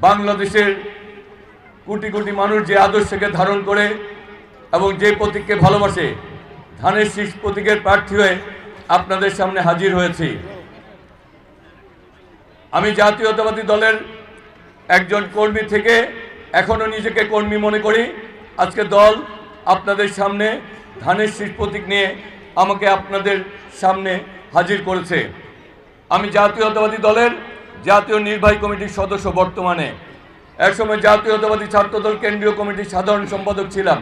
বাংলাদেশের কোটি কোটি মানুষ যে আদর্শকে ধারণ করে এবং যে প্রতীককে ভালোবাসে, ধানের শীষ প্রতীকের প্রার্থী হয়ে আপনাদের সামনে হাজির হয়েছি। আমি জাতীয়তাবাদী দলের একজন কর্মী থেকে এখনো নিজেকে কর্মী মনে করি। আজকে দল আপনাদের সামনে ধানের শীষ প্রতীক নিয়ে আমাকে আপনাদের সামনে হাজির করেছে। আমি জাতীয়তাবাদী দলের জাতীয় নির্বাহী কমিটির সদস্য, বর্তমানে একসময় জাতীয়তাবাদী ছাত্রদল কেন্দ্রীয় কমিটির সাধারণ সম্পাদক ছিলাম,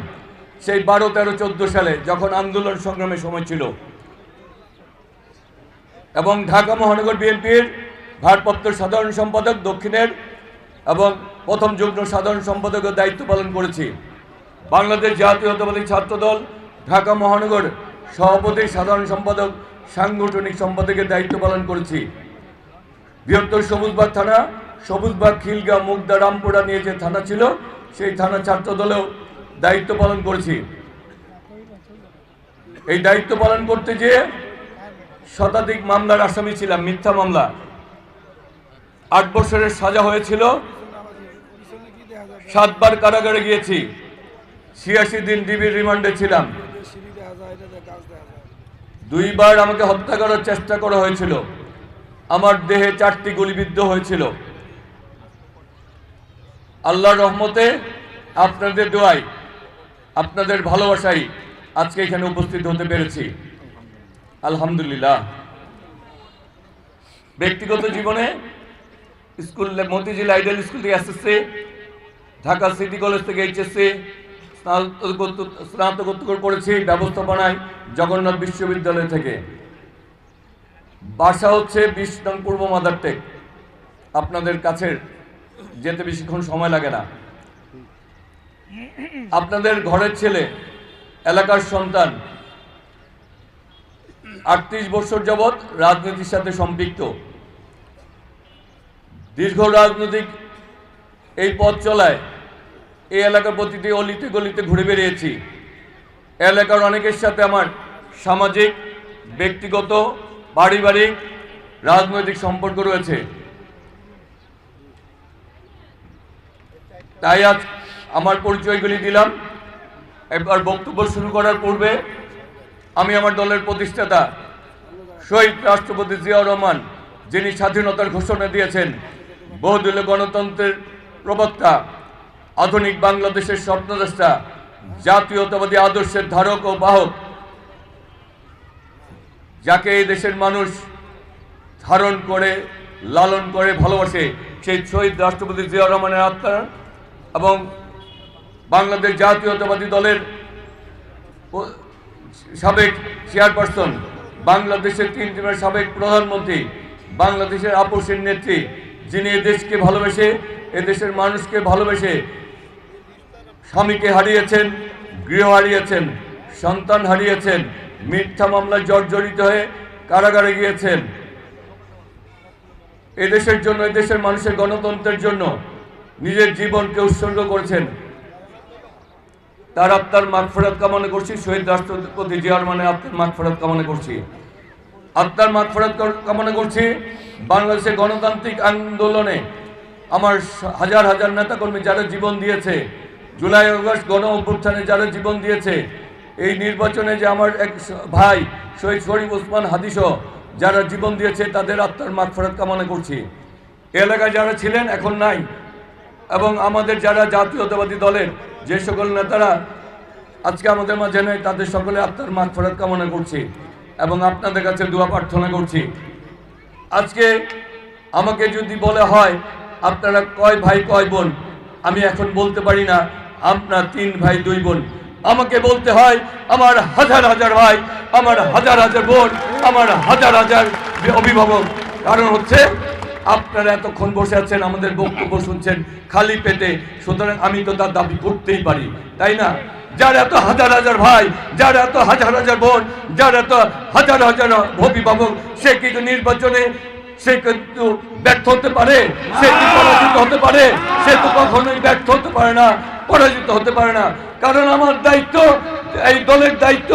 সেই 12, 13, 14 সালে যখন আন্দোলন সংগ্রামের সময় ছিল, এবং ঢাকা মহানগর বিএনপির ভারপ্রাপ্ত সাধারণ সম্পাদক দক্ষিণের এবং প্রথম যুগ্ম সাধারণ সম্পাদকের দায়িত্ব পালন করেছি। বাংলাদেশ জাতীয়তাবাদী ছাত্রদল ঢাকা মহানগর সভাপতি, সাধারণ সম্পাদক, সাংগঠনিক সম্পাদকের দায়িত্ব পালন করেছি। বৃহত্তর সবুজবাগ থানা, সবুজবাগ, খিলগাঁও, মুগদা, রামপুরা নিয়ে যে থানা ছিল, সেই থানা ছাত্রদলেও দায়িত্ব পালন করেছি। এই দায়িত্ব পালন করতে গিয়ে শতাধিক মামলার আসামি ছিলাম, মিথ্যা মামলা। 8 বছরের সাজা হয়েছিল, 7 বার কারাগারে গিয়েছি, 86 দিন ডিবির রিমান্ডে ছিলাম। 2 বার আমাকে হত্যা করার চেষ্টা করা হয়েছিল, আমার দেহে 4টি গুলিবিদ্ধ হয়েছিল। আল্লাহর রহমতে, আপনাদের দোয়ায়, আপনাদের ভালোবাসায় আজকে এখানে উপস্থিত হতে পেরেছি, আলহামদুলিল্লাহ। ব্যক্তিগত জীবনে স্কুল, মতিঝিল আইডিয়াল স্কুল থেকে এসএসসি, ঢাকা সিটি কলেজ থেকে এইচএসসি, স্নাতকোত্তর করেছি ব্যবস্থাপনায় জগন্নাথ বিশ্ববিদ্যালয় থেকে। বাসা হচ্ছে 20 নং পূর্ব মাদারটেক, আপনাদের কাছের, যেতে বেশিক্ষণ সময় লাগে না। আপনাদের ঘরের ছেলে, এলাকার সন্তান, 38 বছর যাবৎ রাজনীতির সাথে সম্পৃক্ত। দীর্ঘ রাজনৈতিক এই পথ চলায় এই এলাকার প্রতিটি অলিতে গলিতে ঘুরে বেরিয়েছি। এলাকার অনেকের সাথে আমার সামাজিক, ব্যক্তিগত, পারিবারিক, রাজনৈতিক সম্পর্ক রয়েছে। তাই আজ আমার পরিচয়গুলি দিলাম। এবার বক্তব্য শুরু করার পূর্বে আমি আমার দলের প্রতিষ্ঠাতা শহীদ রাষ্ট্রপতি জিয়াউর রহমান, যিনি স্বাধীনতার ঘোষণা দিয়েছেন, বহুদলীয় গণতন্ত্রের প্রবক্তা, আধুনিক বাংলাদেশের স্বপ্নদ্রষ্টা, জাতীয়তাবাদী আদর্শের ধারক ও বাহক, যাকে এই দেশের মানুষ ধারণ করে, লালন করে, ভালোবাসে, সেই শহীদ রাষ্ট্রপতি জিয়াউর রহমানের আত্মা এবং বাংলাদেশ জাতীয়তাবাদী দলের সাবেক চেয়ারপারসন, বাংলাদেশের 3 টিমের সাবেক প্রধানমন্ত্রী, বাংলাদেশের আপসের নেত্রী, যিনি এদেশকে ভালোবেসে, এদেশের মানুষকে ভালোবেসে স্বামীকে হারিয়েছেন, গৃহ হারিয়েছেন, সন্তান হারিয়েছেন, মিথ্যা মামলায় জর্জরিত হয়ে কারাগারে গিয়েছেন, এদেশের জন্য, এদেশের মানুষের গণতন্ত্রের জন্য নিজের জীবনকে উৎসর্গ করেছেন। তার আত্মার মাগফিরাত কামনা করছি। শহীদ রাষ্ট্রপতি জিয়াউর রহমানের আত্মার মাগফিরাত কামনা করছি। আত্মার মাগফিরাত কামনা করছি। বাংলাদেশের গণতান্ত্রিক আন্দোলনে আমার হাজার হাজার নেতাকর্মী যারা জীবন দিয়েছে, জুলাই আগস্ট গণ অভ্যুত্থানে যারা জীবন দিয়েছে, এই নির্বাচনে যে আমার এক ভাই শহীদ শরীফ ওসমান হাদিসহ যারা জীবন দিয়েছে, তাদের আত্মার মাগফিরাত কামনা করছি। এলাকায় যারা ছিলেন, এখন নাই, এবং আমাদের যারা জাতীয়তাবাদী দলের যে সকল নেতারা আজকে আমাদের মাঝে নেই, তাদের সকলে আত্মার মাগফিরাত কামনা করছি এবং আপনাদের কাছে দোয়া প্রার্থনা করছি। আজকে আমাকে যদি বলা হয় আপনারা কয় ভাই কয় বোন, আমি এখন বলতে পারি না আপনার 3 ভাই 2 বোন। আমাকে বলতে হয় আমার হাজার হাজার ভাই, আমার হাজার হাজার বোন, আমার হাজার হাজার অভিভাবক। কারণ হচ্ছে আপনারা এতক্ষণ বসে আছেন, আমাদের বক্তব্য শুনছেন খালি পেটে, সুতরাং আমি তো তার দাবি করতেই পারি, তাই না? যার এত হাজার হাজার ভাই, যার এত হাজার হাজার বোন, যার এত হাজার হাজার অভিভাবক, সে কিন্তু নির্বাচনে সে কিন্তু ব্যর্থ হতে পারে, সে কি পরাজিত হতে পারে? সে তো কখনোই ব্যর্থ হতে পারে না, পরাজিত হতে পারে না। কারণ আমার দায়িত্ব এই দলের দায়িত্ব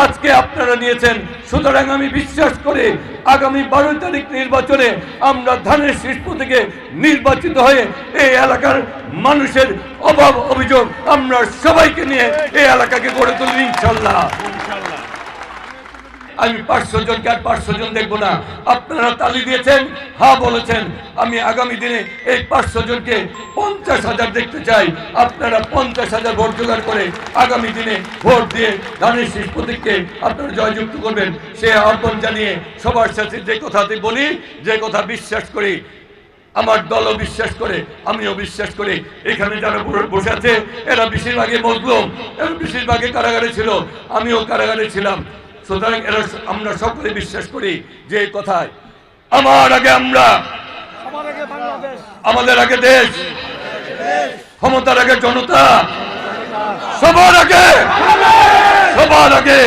আজকে আপনারা নিয়েছেন। সুতরাং আমি বিশ্বাস করি আগামী 12 তারিখ নির্বাচনে আমরা ধানের শীষ থেকে নির্বাচিত হয়ে এই এলাকার মানুষের অভাব অভিযোগ আমরা সবাইকে নিয়ে এই এলাকাকে গড়ে তুলি ইনশাল্লাহ। আমি 500 জনকে আর 500 জন দেখবো না। আপনারা তালি দিয়েছেন, হ্যাঁ বলেছেন। আমি আগামী দিনে এই 500 জনকে 50,000 দেখতে চাই। আপনারা 50,000 ভোট জোগাড় করে আগামী দিনে ভোট দিয়ে ধানের শীষ প্রতীককে আপনারা জয়যুক্ত করবেন। সে আহ্বান জানিয়ে সবার সাথে যে কথাটি বলি, যে কথা বিশ্বাস করি, আমার দলও বিশ্বাস করে, আমিও বিশ্বাস করি। এখানে যারা বসে আছে এরা বেশিরভাগই মজলুম, এরা বেশিরভাগই কারাগারে ছিল, আমিও কারাগারে ছিলাম। সুতরাং এরা আমরা সকলে বিশ্বাস করি যে কথায় আমার আগে আমরা, আমাদের আগে দেশ, ক্ষমতার আগে জনতা, সবার আগে